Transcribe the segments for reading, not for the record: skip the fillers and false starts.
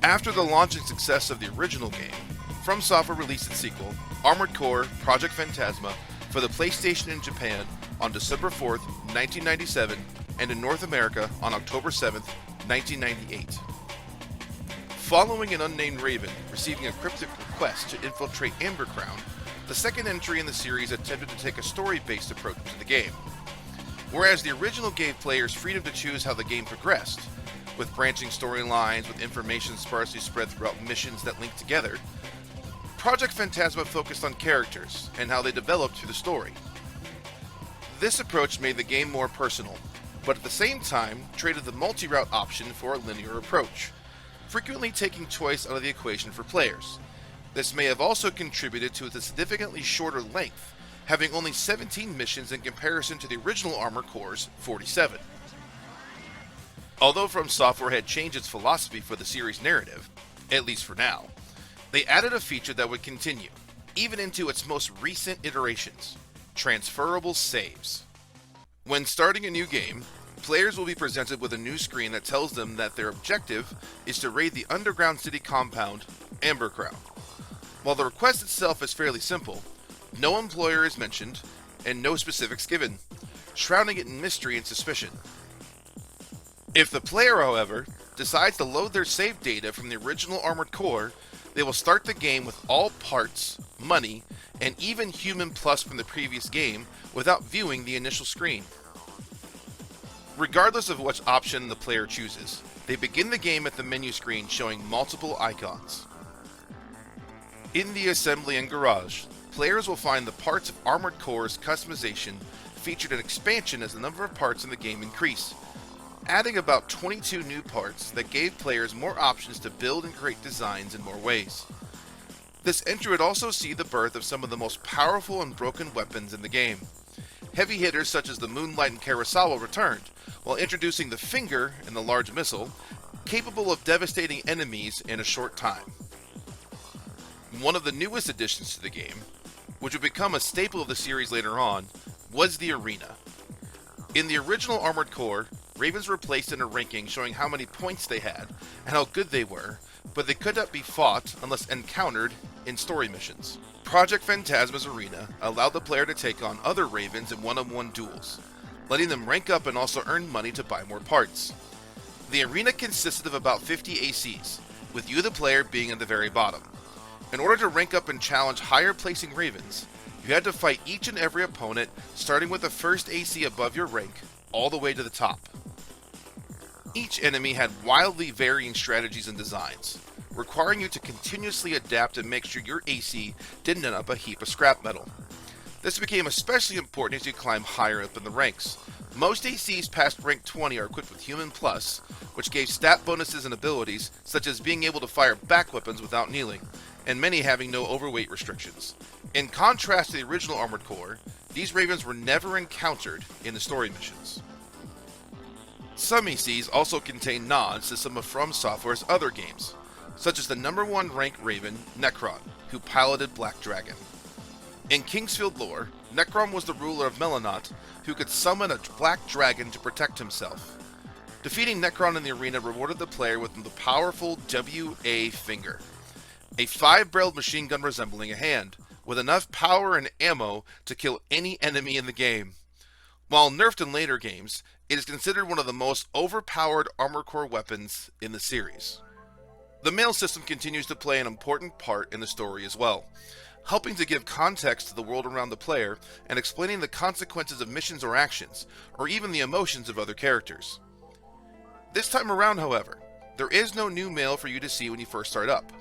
After the launching success of the original game, FromSoftware released its sequel, Armored Core Project Phantasma, for the PlayStation in Japan on December 4th, 1997, and in North America on October 7th, 1998. Following an unnamed Raven receiving a cryptic request to infiltrate Amber Crown, the second entry in the series attempted to take a story-based approach to the game. Whereas the original gave players freedom to choose how the game progressed, with branching storylines with information sparsely spread throughout missions that link together, Project Phantasma focused on characters and how they developed through the story. This approach made the game more personal, but at the same time traded the multi-route option for a linear approach, frequently taking choice out of the equation for players. This may have also contributed to its significantly shorter length, having only 17 missions in comparison to the original Armored Core's 47. Although FromSoftware had changed its philosophy for the series' narrative, at least for now, they added a feature that would continue, even into its most recent iterations: transferable saves. When starting a new game, players will be presented with a new screen that tells them that their objective is to raid the underground city compound, Amber Crown. While the request itself is fairly simple, no employer is mentioned, and no specifics given, shrouding it in mystery and suspicion. If the player, however, decides to load their save data from the original Armored Core, they will start the game with all parts, money, and even Human Plus from the previous game without viewing the initial screen. Regardless of which option the player chooses, they begin the game at the menu screen showing multiple icons. In the assembly and garage, players will find the parts of Armored Core's customization featured an expansion as the number of parts in the game increase, adding about 22 new parts that gave players more options to build and create designs in more ways. This entry would also see the birth of some of the most powerful and broken weapons in the game. Heavy hitters such as the Moonlight and Kurosawa returned, while introducing the Finger and the large missile, capable of devastating enemies in a short time. One of the newest additions to the game, which would become a staple of the series later on, was the arena. In the original Armored Core, Ravens were placed in a ranking showing how many points they had and how good they were, but they could not be fought unless encountered in story missions. Project Phantasma's arena allowed the player to take on other Ravens in one-on-one duels, letting them rank up and also earn money to buy more parts. The arena consisted of about 50 ACs, with you the player being at the very bottom. In order to rank up and challenge higher placing Ravens, you had to fight each and every opponent, starting with the first AC above your rank, all the way to the top. Each enemy had wildly varying strategies and designs, requiring you to continuously adapt and make sure your AC didn't end up a heap of scrap metal. This became especially important as you climb higher up in the ranks. Most ACs past rank 20 are equipped with Human Plus, which gave stat bonuses and abilities such as being able to fire back weapons without kneeling, and many having no overweight restrictions. In contrast to the original Armored Core, these Ravens were never encountered in the story missions. Some ECs also contain nods to some of FromSoftware's other games, such as the #1 ranked Raven, Necron, who piloted Black Dragon. In Kingsfield lore, Necron was the ruler of Melanot, who could summon a Black Dragon to protect himself. Defeating Necron in the arena rewarded the player with the powerful WA Finger, a 5-barreled machine gun resembling a hand, with enough power and ammo to kill any enemy in the game. While nerfed in later games, it is considered one of the most overpowered Armored Core weapons in the series. The mail system continues to play an important part in the story as well, helping to give context to the world around the player and explaining the consequences of missions or actions, or even the emotions of other characters. This time around, however, there is no new mail for you to see when you first start up.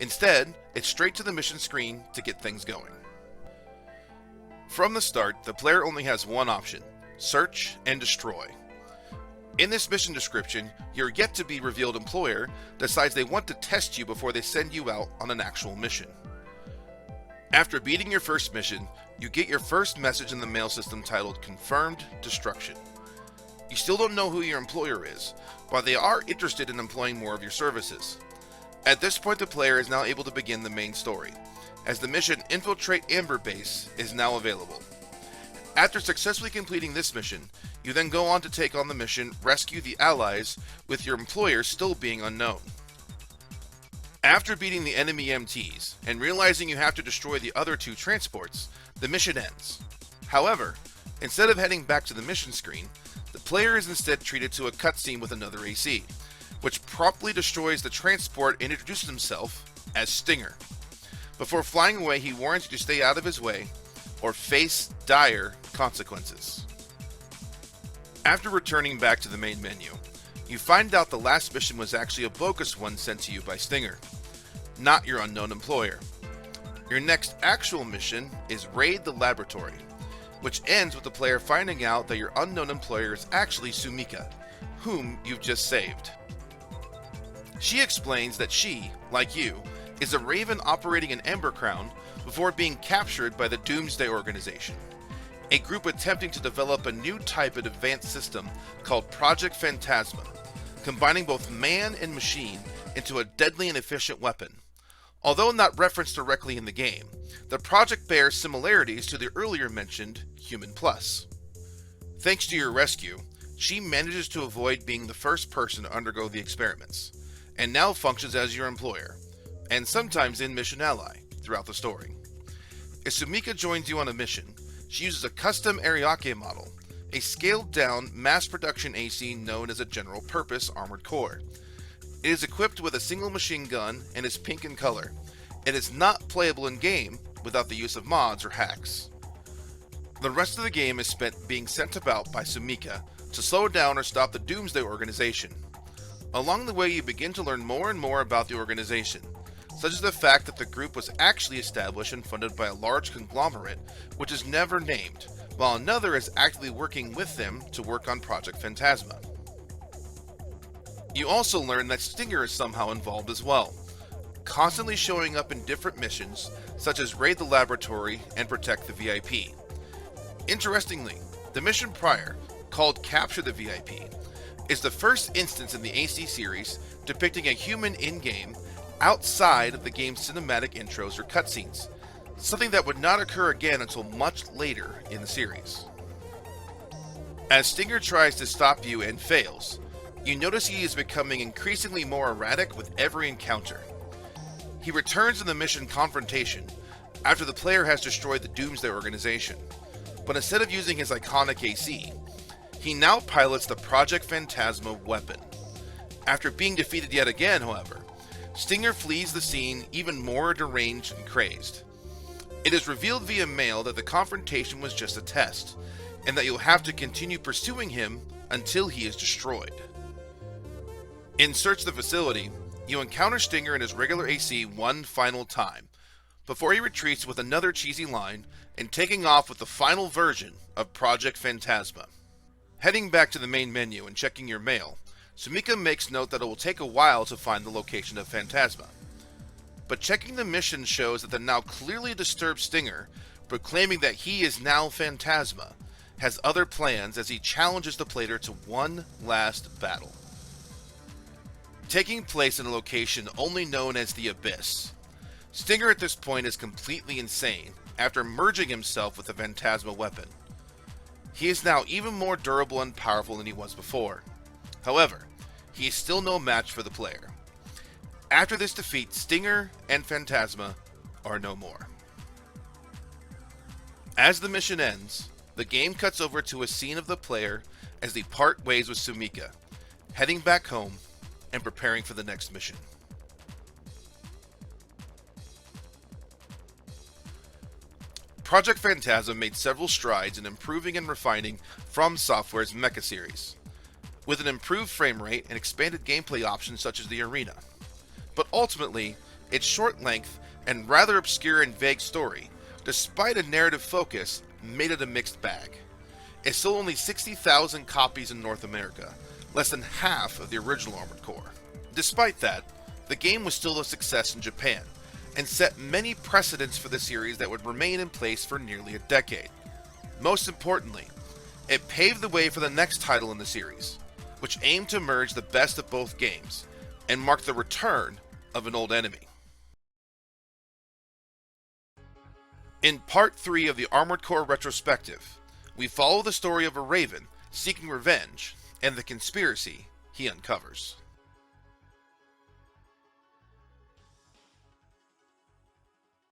Instead, it's straight to the mission screen to get things going. From the start, the player only has one option: search and destroy. In this mission description, your yet-to-be-revealed employer decides they want to test you before they send you out on an actual mission. After beating your first mission, you get your first message in the mail system titled Confirmed Destruction. You still don't know who your employer is, but they are interested in employing more of your services. At this point, the player is now able to begin the main story, as the mission Infiltrate Amber Base is now available. After successfully completing this mission, you then go on to take on the mission Rescue the Allies, with your employer still being unknown. After beating the enemy MTs and realizing you have to destroy the other two transports, the mission ends. However, instead of heading back to the mission screen, the player is instead treated to a cutscene with another AC, which promptly destroys the transport and introduces himself as Stinger. Before flying away, he warns you to stay out of his way or face dire consequences. After returning back to the main menu, you find out the last mission was actually a bogus one sent to you by Stinger, not your unknown employer. Your next actual mission is Raid the Laboratory, which ends with the player finding out that your unknown employer is actually Sumika, whom you've just saved. She explains that she, like you, is a raven operating an Ember Crown before being captured by the Doomsday Organization, a group attempting to develop a new type of advanced system called Project Phantasma, combining both man and machine into a deadly and efficient weapon. Although not referenced directly in the game, the project bears similarities to the earlier mentioned Human Plus. Thanks to your rescue, she manages to avoid being the first person to undergo the experiments, and now functions as your employer, and sometimes in mission ally, throughout the story. If Sumika joins you on a mission, she uses a custom Ariake model, a scaled-down, mass-production AC known as a general-purpose armored core. It is equipped with a single machine gun and is pink in color. It is not playable in-game without the use of mods or hacks. The rest of the game is spent being sent about by Sumika to slow down or stop the Doomsday Organization. Along the way, you begin to learn more and more about the organization, such as the fact that the group was actually established and funded by a large conglomerate which is never named, while another is actively working with them to work on Project Phantasma. You also learn that Stinger is somehow involved as well, constantly showing up in different missions such as Raid the Laboratory and Protect the VIP. Interestingly, the mission prior, called Capture the VIP, is the first instance in the AC series depicting a human in-game outside of the game's cinematic intros or cutscenes, something that would not occur again until much later in the series. As Stinger tries to stop you and fails, you notice he is becoming increasingly more erratic with every encounter. He returns in the mission Confrontation after the player has destroyed the Doomsday Organization, but instead of using his iconic AC, he now pilots the Project Phantasma weapon. After being defeated yet again, however, Stinger flees the scene even more deranged and crazed. It is revealed via mail that the confrontation was just a test, and that you'll have to continue pursuing him until he is destroyed. In Search the Facility, you encounter Stinger in his regular AC one final time, before he retreats with another cheesy line and taking off with the final version of Project Phantasma. Heading back to the main menu and checking your mail, Sumika makes note that it will take a while to find the location of Phantasma. But checking the mission shows that the now clearly disturbed Stinger, proclaiming that he is now Phantasma, has other plans as he challenges the player to one last battle. Taking place in a location only known as the Abyss, Stinger at this point is completely insane after merging himself with the Phantasma weapon. He is now even more durable and powerful than he was before. However, he is still no match for the player. After this defeat, Stinger and Phantasma are no more. As the mission ends, the game cuts over to a scene of the player as they part ways with Sumika, heading back home and preparing for the next mission. Project Phantasma made several strides in improving and refining From Software's Mecha series, with an improved frame rate and expanded gameplay options such as the arena. But ultimately, its short length and rather obscure and vague story, despite a narrative focus, made it a mixed bag. It sold only 60,000 copies in North America, less than half of the original Armored Core. Despite that, the game was still a success in Japan, and set many precedents for the series that would remain in place for nearly a decade. Most importantly, it paved the way for the next title in the series, which aimed to merge the best of both games, and mark the return of an old enemy. In Part 3 of the Armored Core Retrospective, we follow the story of a Raven seeking revenge and the conspiracy he uncovers.